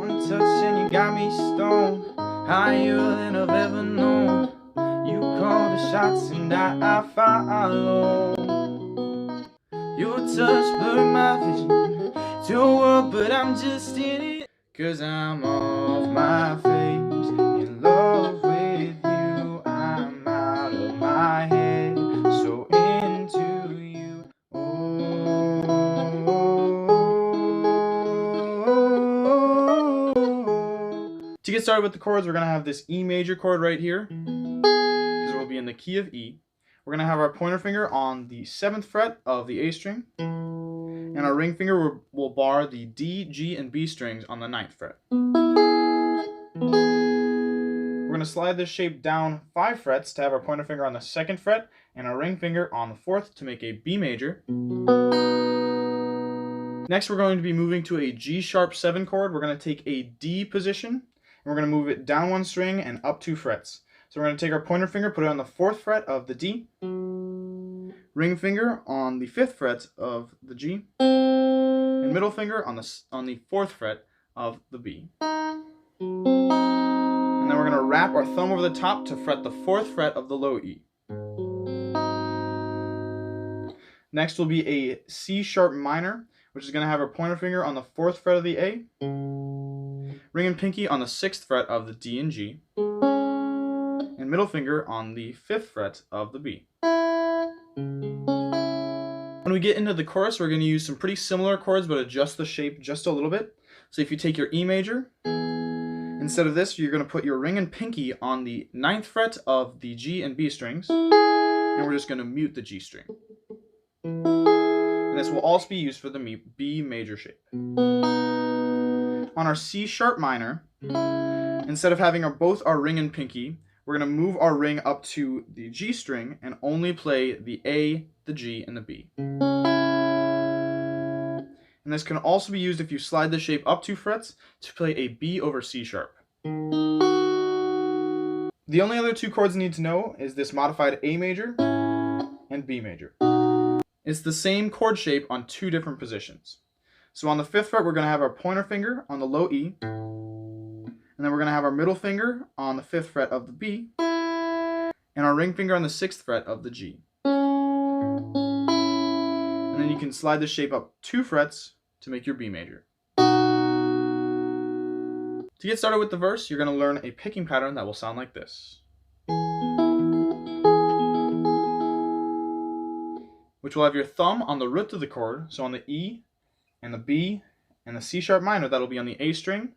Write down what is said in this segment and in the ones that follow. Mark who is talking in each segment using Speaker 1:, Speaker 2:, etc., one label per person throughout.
Speaker 1: One touch and you got me stoned, higher than I've ever known. You call the shots and I follow. Your touch blurred my vision to a world, but I'm just in it. 'Cause I'm off my face, in love with you. I'm out of my head, so into you. To get started with the chords, we're going to have this E major chord right here, because we'll be in the key of E. We're going to have our pointer finger on the 7th fret of the A string, and our ring finger will bar the D, G, and B strings on the 9th fret. We're going to slide this shape down 5 frets to have our pointer finger on the 2nd fret and our ring finger on the 4th to make a B major. Next, we're going to be moving to a G sharp 7 chord. We're going to take a D position, and we're going to move it down 1 string and up 2 frets. So we're going to take our pointer finger, put it on the 4th fret of the D, ring finger on the 5th fret of the G, and middle finger on the 4th fret of the B. And then we're going to wrap our thumb over the top to fret the 4th fret of the low E. Next will be a C sharp minor, which is going to have our pointer finger on the 4th fret of the A, ring and pinky on the 6th fret of the D and G, and middle finger on the 5th fret of the B. When we get into the chorus, we're going to use some pretty similar chords but adjust the shape just a little bit. So if you take your E major, instead of this, you're going to put your ring and pinky on the 9th fret of the G and B strings, and we're just going to mute the G string. And this will also be used for the B major shape. On our C sharp minor, instead of having both our ring and pinky, we're going to move our ring up to the G string and only play the A, the G, and the B. And this can also be used if you slide the shape up 2 frets to play a B over C sharp. The only other 2 chords you need to know is this modified A major and B major. It's the same chord shape on 2 different positions. So on the 5th fret, we're going to have our pointer finger on the low E, and then we're going to have our middle finger on the 5th fret of the B, and our ring finger on the 6th fret of the G. And then you can slide the shape up 2 frets to make your B major. To get started with the verse, you're going to learn a picking pattern that will sound like this, which will have your thumb on the root of the chord, so on the E and the B and the C sharp minor, that'll be on the A string,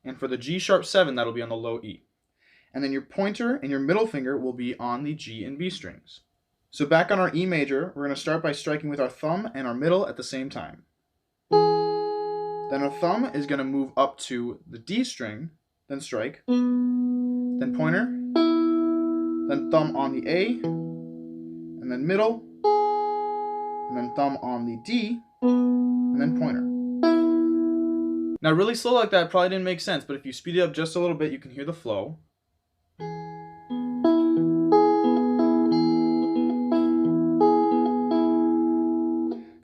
Speaker 1: and for the G sharp 7, that'll be on the low E. And then your pointer and your middle finger will be on the G and B strings. So back on our E major, we're going to start by striking with our thumb and our middle at the same time. Then our thumb is going to move up to the D string, then strike, then pointer, then thumb on the A, and then middle, and then thumb on the D, and then pointer. Now really slow like that probably didn't make sense, but if you speed it up just a little bit, you can hear the flow.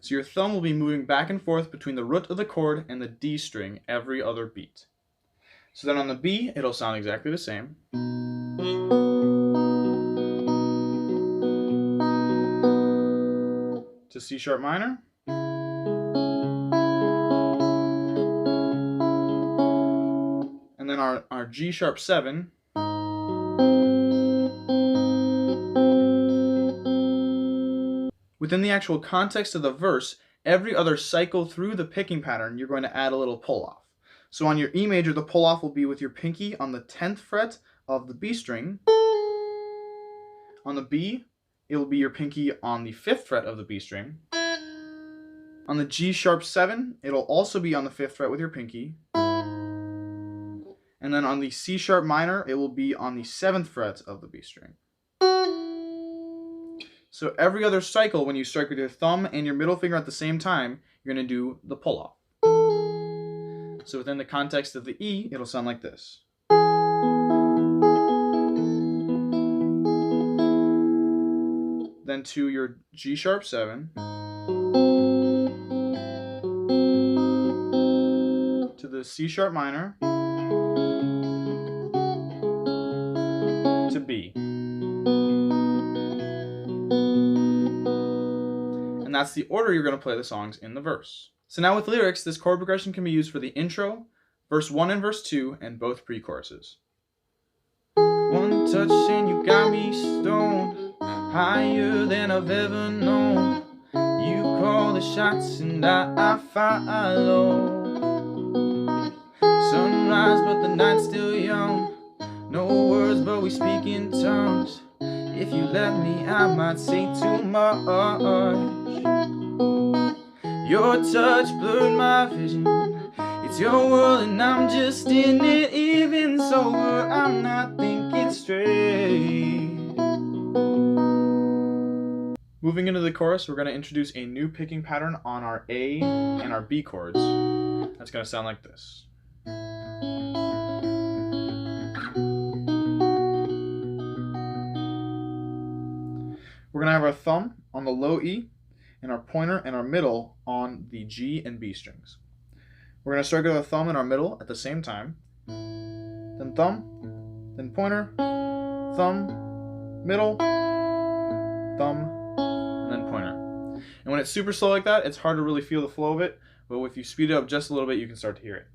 Speaker 1: So your thumb will be moving back and forth between the root of the chord and the D string every other beat. So then on the B, it'll sound exactly the same. To C sharp minor. And then our G sharp 7. Within the actual context of the verse, every other cycle through the picking pattern, you're going to add a little pull-off. So on your E major, the pull-off will be with your pinky on the 10th fret of the B string. On the B, it will be your pinky on the 5th fret of the B string. On the G sharp 7, it'll also be on the 5th fret with your pinky. And then on the C sharp minor, it will be on the 7th fret of the B string. So every other cycle, when you strike with your thumb and your middle finger at the same time, you're going to do the pull-off. So within the context of the E, it'll sound like this. Then to your G sharp 7, to the C sharp minor to B. And that's the order you're going to play the songs in the verse. So now with lyrics, this chord progression can be used for the intro, verse 1 and verse 2, and both pre-choruses. One touch and you got me stoned, higher than I've ever known. You call the shots and I follow. Sunrise but the night's still young. No words but we speak in tongues. If you let me I might say too much. Your touch blurred my vision. It's your world and I'm just in it. Even sober I'm not thinking straight. Moving into the chorus, we're going to introduce a new picking pattern on our A and our B chords. That's going to sound like this. We're going to have our thumb on the low E and our pointer and our middle on the G and B strings. We're going to start with our thumb and our middle at the same time. Then thumb, then pointer, thumb, middle, thumb, and then pointer. And when it's super slow like that, it's hard to really feel the flow of it, but if you speed it up just a little bit, you can start to hear it.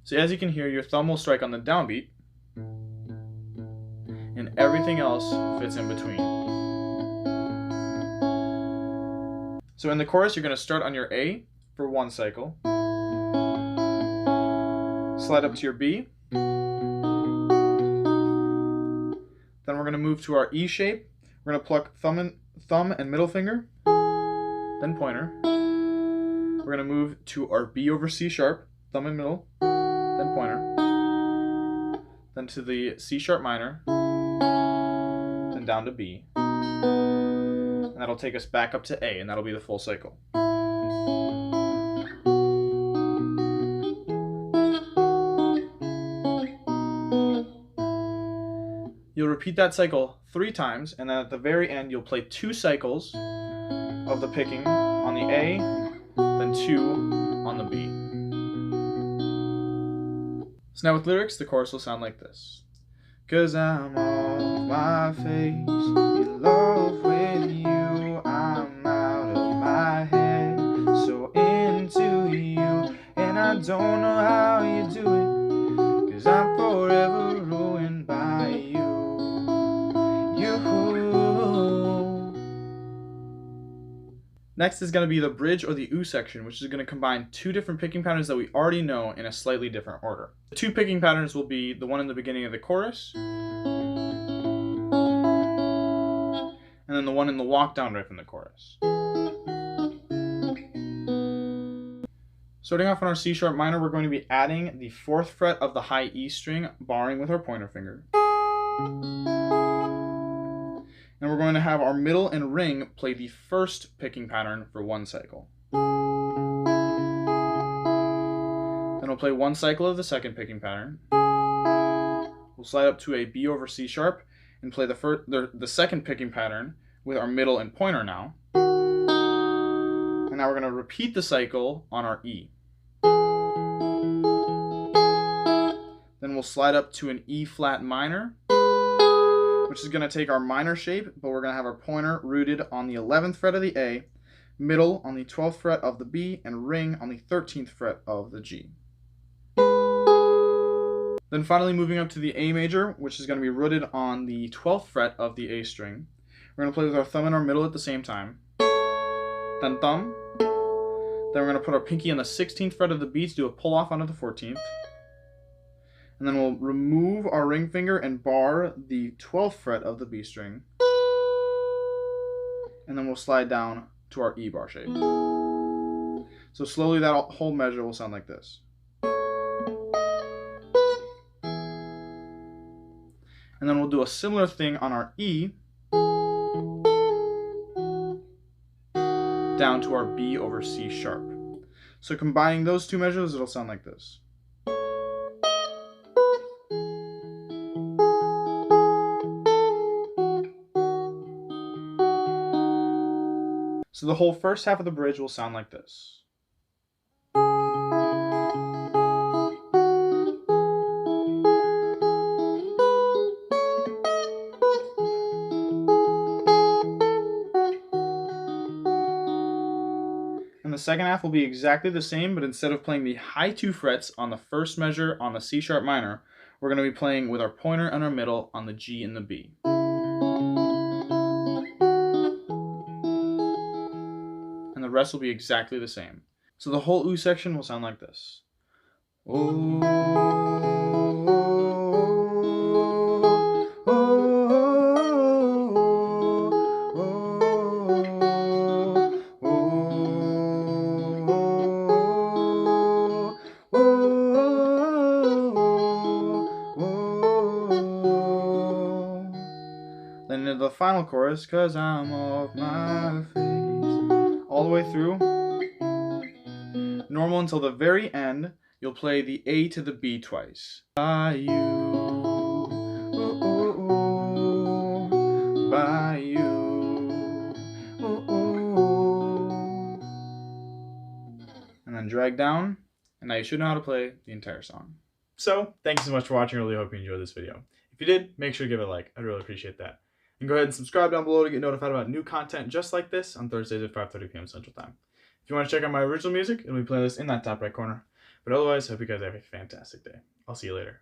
Speaker 1: So as you can hear, your thumb will strike on the downbeat, and everything else fits in between. So in the chorus, you're going to start on your A for 1 cycle, slide up to your B, then we're going to move to our E shape. We're going to pluck thumb and middle finger, then pointer. We're going to move to our B over C sharp, thumb and middle, then pointer, then to the C sharp minor, then down to B. And that'll take us back up to A, and that'll be the full cycle. You'll repeat that cycle 3 times, and then at the very end you'll play 2 cycles of the picking on the A, then 2 on the B. So now with lyrics, the chorus will sound like this. 'Cause I'm off my face, in love with you, I'm out of my head, so into you, and I don't know how you do it, 'cause I'm forever ruined by you. Next is going to be the bridge or the oo section, which is going to combine 2 different picking patterns that we already know in a slightly different order. The 2 picking patterns will be the one in the beginning of the chorus, and then the one in the walk down riff in the chorus. Starting off on our C sharp minor, we're going to be adding the 4th fret of the high E string, barring with our pointer finger. And we're going to have our middle and ring play the first picking pattern for 1 cycle. Then we'll play 1 cycle of the second picking pattern. We'll slide up to a B over C sharp and play the second picking pattern with our middle and pointer now. And now we're going to repeat the cycle on our E. Then we'll slide up to an E flat minor, which is going to take our minor shape, but we're going to have our pointer rooted on the 11th fret of the A, middle on the 12th fret of the B, and ring on the 13th fret of the G. Then finally moving up to the A major, which is going to be rooted on the 12th fret of the A string. We're going to play with our thumb and our middle at the same time. Then thumb. Then we're going to put our pinky on the 16th fret of the B to do a pull off onto the 14th. And then we'll remove our ring finger and bar the 12th fret of the B string. And then we'll slide down to our E bar shape. So slowly that whole measure will sound like this. And then we'll do a similar thing on our E down to our B over C sharp. So combining those 2 measures, it'll sound like this. So the whole first half of the bridge will sound like this. And the second half will be exactly the same, but instead of playing the high 2 frets on the first measure on the C sharp minor, we're going to be playing with our pointer and our middle on the G and the B. And the rest will be exactly the same. So the whole ooh section will sound like this. Ooh, ooh, Then into the final chorus, 'cause I'm off my face. All the way through. Normal until the very end. You'll play the A to the B twice. By you. Ooh, ooh, ooh. By you. Ooh, ooh. And then drag down. And now you should know how to play the entire song. So, thank you so much for watching. I really hope you enjoyed this video. If you did, make sure to give it a like. I'd really appreciate that. And go ahead and subscribe down below to get notified about new content just like this on Thursdays at 5:30 p.m. Central Time. If you want to check out my original music, it'll be playlist in that top right corner. But otherwise, hope you guys have a fantastic day. I'll see you later.